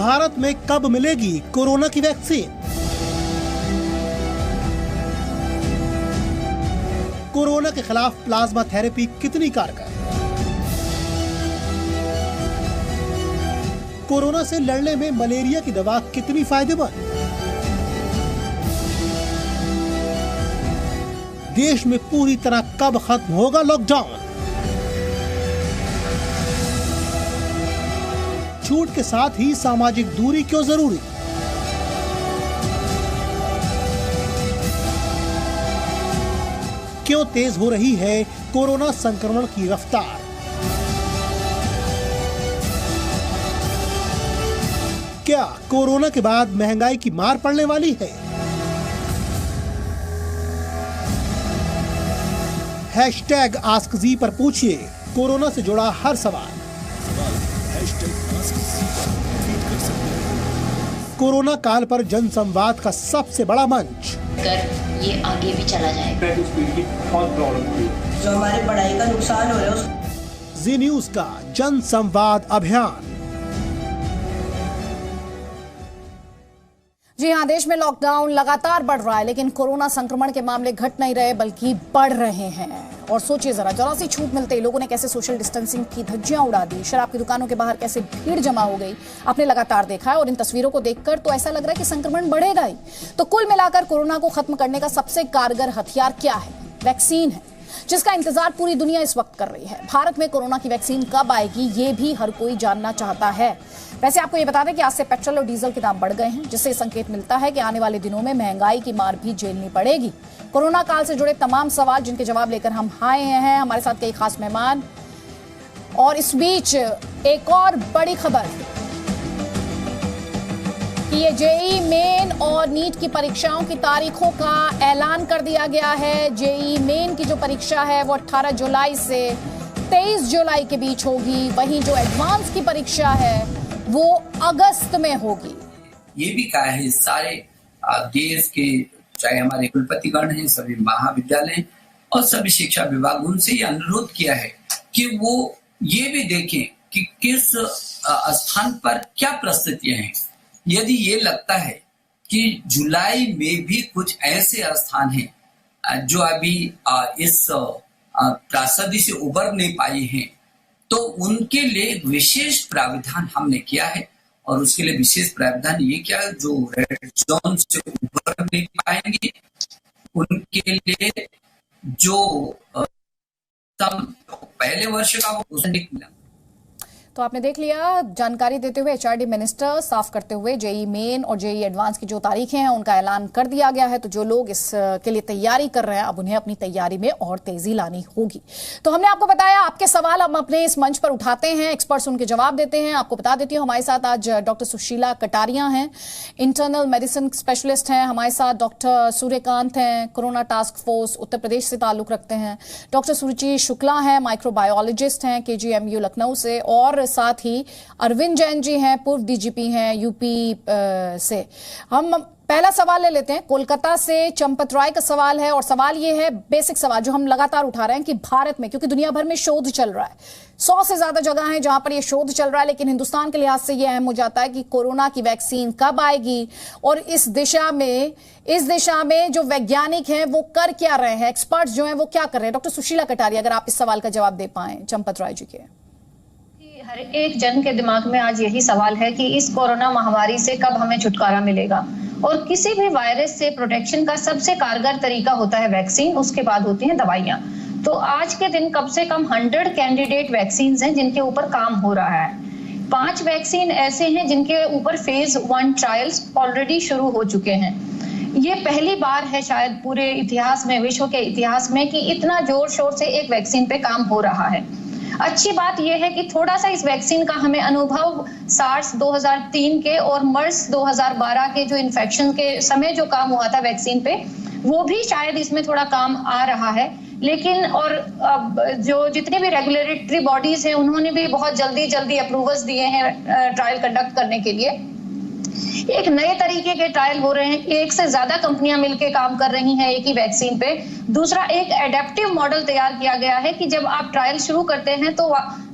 भारत में कब मिलेगी कोरोना की वैक्सीन? कोरोना के खिलाफ प्लाज्मा थेरेपी कितनी कारगर? कोरोना से लड़ने में मलेरिया की दवा कितनी फायदेमंद? देश में पूरी तरह कब खत्म होगा लॉकडाउन? छूट के साथ ही सामाजिक दूरी क्यों जरूरी? क्यों तेज हो रही है कोरोना संक्रमण की रफ्तार? क्या कोरोना के बाद महंगाई की मार पड़ने वाली है? हैशटैग आस्क जी पर पूछिए कोरोना से जुड़ा हर सवाल। कोरोना काल पर जन संवाद का सबसे बड़ा मंच। ये आगे भी चला जाएगा। जो हमारी पढ़ाई का नुकसान हो रहा है। जी न्यूज का जन संवाद अभियान। जी हाँ, देश में लॉकडाउन लगातार बढ़ रहा है, लेकिन कोरोना संक्रमण के मामले घट नहीं रहे बल्कि बढ़ रहे हैं। और सोचिए जरा सी छूट मिलते ही लोगों ने कैसे सोशल डिस्टेंसिंग की धज्जियां उड़ा दी, शराब की दुकानों के बाहर कैसे भीड़ जमा हो गई, आपने लगातार देखा है। और इन तस्वीरों को देखकर तो ऐसा लग रहा है कि संक्रमण बढ़ेगा ही। तो कुल मिलाकर कोरोना को खत्म करने का सबसे कारगर हथियार क्या है? वैक्सीन है, जिसका इंतजार पूरी दुनिया इस वक्त कर रही है। भारत में कोरोना की वैक्सीन कब आएगी, ये भी हर कोई जानना चाहता है। वैसे आपको ये बता दें कि आज से पेट्रोल और डीजल के दाम बढ़ गए हैं, जिससे संकेत मिलता है कि आने वाले दिनों में महंगाई की मार भी झेलनी पड़ेगी। कोरोना काल से जुड़े तमाम सवाल जिनके जवाब लेकर हम आए हैं, हमारे साथ कई खास मेहमान। और इस बीच एक और बड़ी खबर कि ये जेईई मेन और नीट की परीक्षाओं की तारीखों का ऐलान कर दिया गया है। जेईई मेन की जो परीक्षा है वो 18 जुलाई से 23 जुलाई के बीच होगी, वहीं जो एडवांस की परीक्षा है वो अगस्त में होगी। ये भी कहा है सारे देश के, चाहे हमारे कुलपतिगण हैं, सभी महाविद्यालय और सभी शिक्षा विभाग, उनसे ये अनुरोध किया है कि वो ये भी देखें कि किस स्थान पर क्या परिस्थितियां हैं। यदि ये लगता है कि जुलाई में भी कुछ ऐसे स्थान हैं जो अभी इस त्रासदी से उबर नहीं पाई हैं, तो उनके लिए विशेष प्रावधान हमने किया है। और उसके लिए विशेष प्रावधान ये क्या, जो रेड जोन से उबर नहीं पाएंगे उनके लिए जो पहले वर्ष का वो मिला। तो आपने देख लिया, जानकारी देते हुए एचआरडी मिनिस्टर साफ करते हुए जेईई मेन और जेईई एडवांस की जो तारीखें हैं उनका ऐलान कर दिया गया है। तो जो लोग इसके लिए तैयारी कर रहे हैं, अब उन्हें अपनी तैयारी में और तेजी लानी होगी। तो हमने आपको बताया, आपके सवाल हम अपने इस मंच पर उठाते हैं, एक्सपर्ट्स उनके जवाब देते हैं। आपको बता देती हूँ, हमारे साथ आज डॉक्टर सुशीला कटारिया हैं, इंटरनल मेडिसिन स्पेशलिस्ट हैं। हमारे साथ डॉक्टर सूर्यकांत हैं, corona task force Uttar Pradesh से ताल्लुक रखते हैं। डॉक्टर सुरुचि शुक्ला हैं, माइक्रोबायोलॉजिस्ट हैं KGMU लखनऊ से। और साथ ही अरविंद जैन जी हैं, पूर्व डीजीपी हैं यूपी से। हम पहला सवाल ले लेते हैं, कोलकाता से चंपत राय का सवाल है। और सवाल ये है, बेसिक सवाल जो हम लगातार उठा रहे हैं कि भारत में, क्योंकि दुनिया भर में शोध चल रहा है, 100 से ज्यादा जगह हैं जहां पर ये शोध चल रहा है, लेकिन हिंदुस्तान के लिहाज से ये अहम हो जाता है कि कोरोना की वैक्सीन कब आएगी और इस दिशा में जो वैज्ञानिक हैं वो कर क्या रहे हैं, एक्सपर्ट्स जो हैं वो क्या कर रहे हैं। डॉक्टर सुशीला कटारिया, अगर आप इस सवाल का जवाब दे पाए चंपत राय जी के। हर एक जन के दिमाग में आज यही सवाल है कि इस कोरोना महामारी से कब हमें छुटकारा मिलेगा। और किसी भी वायरस से प्रोटेक्शन का सबसे कारगर तरीका होता है वैक्सीन, उसके बाद होती हैं दवाइयां। तो आज के दिन कम से कम 100 कैंडिडेट वैक्सीन हैं जिनके ऊपर काम हो रहा है। 5 वैक्सीन ऐसे हैं जिनके ऊपर फेज 1 ट्रायल्स ऑलरेडी शुरू हो चुके हैं। ये पहली बार है शायद पूरे इतिहास में, विश्व के इतिहास में, कि इतना जोर शोर से एक वैक्सीन पे काम हो रहा है। अच्छी बात यह है कि थोड़ा सा इस वैक्सीन का हमें अनुभव सार्स 2003 के और मर्स 2012 के जो इन्फेक्शन के समय जो काम हुआ था वैक्सीन पे, वो भी शायद इसमें थोड़ा काम आ रहा है। लेकिन और जो जितनी भी रेगुलेटरी बॉडीज हैं उन्होंने भी बहुत जल्दी अप्रूवल्स दिए हैं ट्रायल कंडक्ट करने के लिए। एक नए तरीके के ट्रायल हो रहे हैं, एक से ज्यादा कंपनियां मिलकर काम कर रही हैं एक ही वैक्सीन पे। दूसरा, एक एडेप्टिव मॉडल तैयार किया गया है कि जब आप ट्रायल शुरू करते हैं तो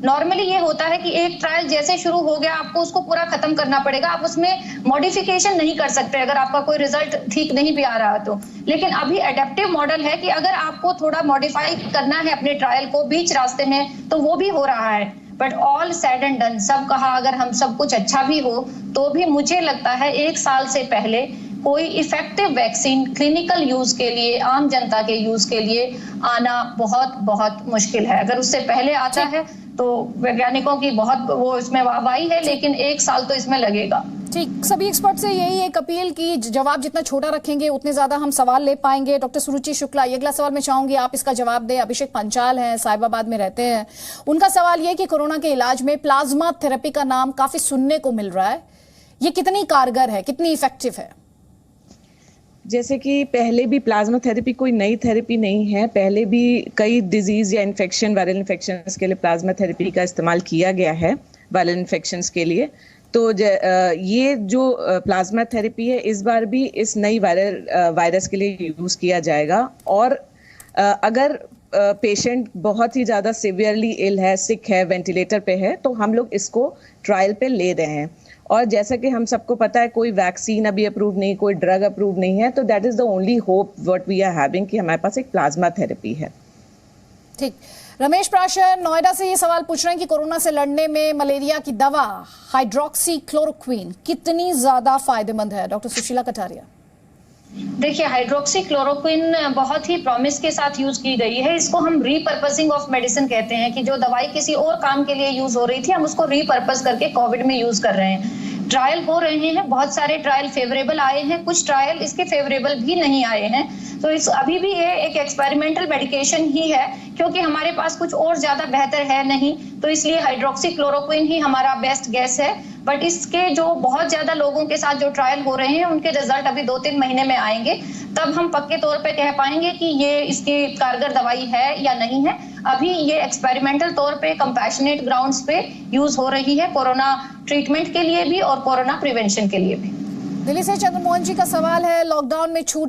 नॉर्मली ये होता है कि एक ट्रायल जैसे शुरू हो गया आपको उसको पूरा खत्म करना पड़ेगा, आप उसमें मॉडिफिकेशन नहीं कर सकते अगर आपका कोई रिजल्ट ठीक नहीं भी आ रहा तो। लेकिन अभी एडेप्टिव मॉडल है कि अगर आपको थोड़ा मॉडिफाई करना है अपने ट्रायल को बीच रास्ते में तो वो भी हो रहा है। But all said and done, सब कहा अगर हम सब कुछ अच्छा भी हो तो भी मुझे लगता है 1 साल से पहले कोई इफेक्टिव वैक्सीन क्लिनिकल यूज के लिए, आम जनता के यूज के लिए आना बहुत बहुत मुश्किल है। अगर उससे पहले आता है तो वैज्ञानिकों की बहुत वो इसमें वाहवाही है, लेकिन 1 साल तो इसमें लगेगा। ठीक, सभी एक्सपर्ट से यही एक अपील की जवाब जितना छोटा रखेंगे उतने ज्यादा हम सवाल ले पाएंगे। डॉक्टर सुरुचि शुक्ला, ये अगला सवाल मैं चाहूंगी आप इसका जवाब दें। अभिषेक पंचाल हैं, साहिबाबाद में रहते हैं। उनका सवाल ये कि कोरोना के इलाज में प्लाज्मा थेरेपी का नाम काफी सुनने को मिल रहा है, ये कितनी कारगर है, कितनी इफेक्टिव है? जैसे कि पहले भी प्लाज्मा थेरेपी कोई नई थेरेपी नहीं है, पहले भी कई डिजीज या इन्फेक्शन, वायरल इन्फेक्शन के लिए प्लाज्मा थेरेपी का इस्तेमाल किया गया है, वायरल इन्फेक्शन के लिए। तो ये जो प्लाज्मा थेरेपी है इस बार भी इस नई वायरस के लिए यूज किया जाएगा। और अगर पेशेंट बहुत ही ज़्यादा सिवियरली इल है, सिक है, वेंटिलेटर पे है, तो हम लोग इसको ट्रायल पे ले रहे हैं। और जैसा कि हम सबको पता है कोई वैक्सीन अभी अप्रूव नहीं, कोई ड्रग अप्रूव नहीं है, तो that is the only hope what we are having कि हमारे पास एक प्लाज्मा थेरेपी है। ठीक, रमेश प्राशर नोएडा से ये सवाल पूछ रहे हैं कि कोरोना से लड़ने में मलेरिया की दवा हाइड्रोक्सीक्लोरोक्विन कितनी ज्यादा फायदेमंद है? डॉक्टर सुशीला कटारिया। देखिए, हाइड्रोक्सीक्लोरोक्विन बहुत ही प्रॉमिस के साथ यूज की गई है। इसको हम रीपर्पसिंग ऑफ मेडिसिन कहते हैं कि जो दवाई किसी और काम के लिए यूज हो रही थी हम उसको रीपर्पस करके कोविड में यूज कर रहे हैं। ट्रायल हो रहे हैं, बहुत सारे ट्रायल फेवरेबल आए हैं, कुछ ट्रायल इसके फेवरेबल भी नहीं आए हैं। तो इस अभी भी ये एक एक्सपेरिमेंटल मेडिकेशन ही है, क्योंकि हमारे पास कुछ और ज्यादा बेहतर है नहीं, तो इसलिए हाइड्रोक्सीक्लोरोक्विन ही हमारा बेस्ट गैस है। बट इसके जो बहुत ज्यादा लोगों के साथ जो ट्रायल हो रहे हैं उनके रिजल्ट अभी 2-3 महीने में आएंगे, तब हम पक्के तौर पे कह पाएंगे कि ये इसकी कारगर दवाई है या नहीं है। अभी ये एक्सपेरिमेंटल तौर पे कंपैशनेट ग्राउंड्स पे यूज हो रही है, कोरोना ट्रीटमेंट के लिए भी और कोरोना प्रिवेंशन के लिए भी। दिल्ली से चंद्रमोहन जी का सवाल है, लॉकडाउन में छूट